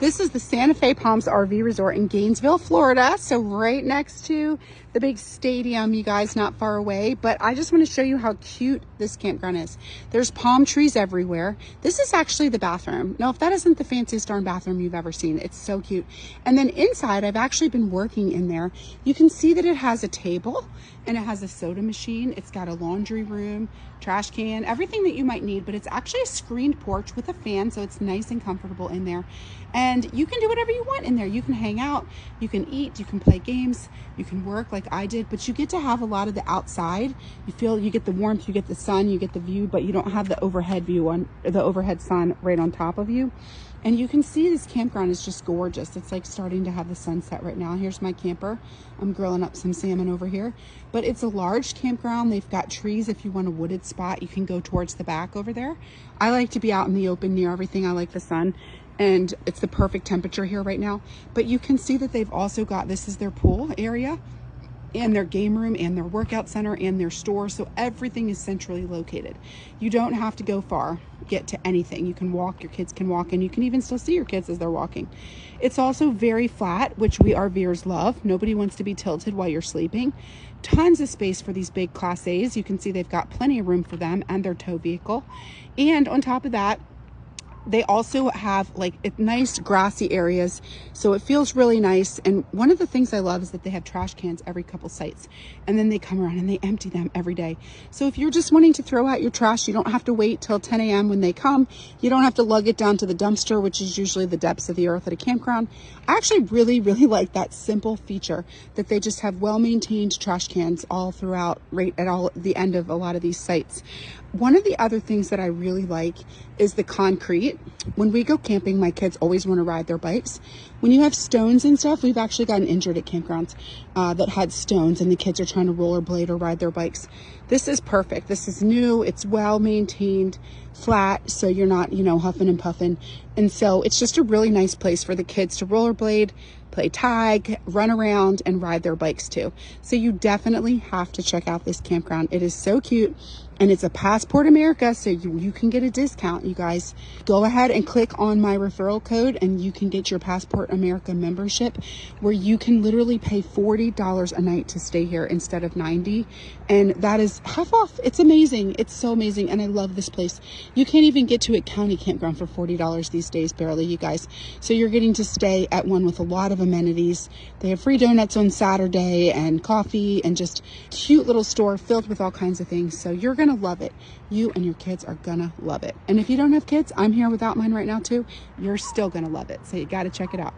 This is the Santa Fe Palms RV Resort in Gainesville, Florida. So right next to the big stadium, you guys, not far away. But I just want to show you how cute this campground is. There's palm trees everywhere. This is actually the bathroom. Now, if that isn't the fanciest darn bathroom you've ever seen, it's so cute. And then inside, I've actually been working in there. You can see that it has a table and it has a soda machine. It's got a laundry room, trash can, everything that you might need, but it's actually a screened porch with a fan, so it's nice and comfortable in there. And you can do whatever you want in there. You can hang out, you can eat, you can play games, you can work like I did, but you get to have a lot of the outside. You get the warmth, you get the sun, you get the view, but you don't have the overhead view on the overhead sun right on top of you. And you can see this campground is just gorgeous. It's like starting to have the sunset right now. Here's my camper. I'm grilling up some salmon over here. But it's a large campground. They've got trees. If you want a wooded spot, you can go towards the back over there. I like to be out in the open near everything. I like the sun. And it's the perfect temperature here right now. But you can see that they've also got, this is their pool area, and their game room, and their workout center, and their store. So everything is centrally located. You don't have to go far, get to anything. You can walk, your kids can walk, and you can even still see your kids as they're walking. It's also very flat, which we RVers love. Nobody wants to be tilted while you're sleeping. Tons of space for these big Class A's. You can see they've got plenty of room for them and their tow vehicle. And on top of that, they also have like nice grassy areas, so it feels really nice. And one of the things I love is that they have trash cans every couple sites, and then they come around and they empty them every day. So if you're just wanting to throw out your trash, you don't have to wait till 10 a.m. when they come. You don't have to lug it down to the dumpster, which is usually the depths of the earth at a campground. I actually really like that simple feature that they just have well-maintained trash cans all throughout, right at all the end of a lot of these sites. One of the other things that I really like is the concrete. When we go camping, my kids always want to ride their bikes. When you have stones and stuff, we've actually gotten injured at campgrounds that had stones, and the kids are trying to rollerblade or ride their bikes. This is perfect. This is new. It's well maintained, flat, so you're not, huffing and puffing. And so it's just a really nice place for the kids to rollerblade, play tag, run around, and ride their bikes too. So you definitely have to check out this campground. It is so cute. And it's a Passport America, so you can get a discount, you guys. Go ahead and click on my referral code and you can get your Passport America membership, where you can literally pay $40 a night to stay here instead of $90. And that is half off. It's amazing. It's so amazing. And I love this place. You can't even get to a county campground for $40 these days, barely, you guys. So you're getting to stay at one with a lot of amenities. They have free donuts on Saturday and coffee and just cute little store filled with all kinds of things. So you're gonna love it. You and your kids are gonna love it. And if you don't have kids, I'm here without mine right now too. You're still gonna love it. So you got to check it out.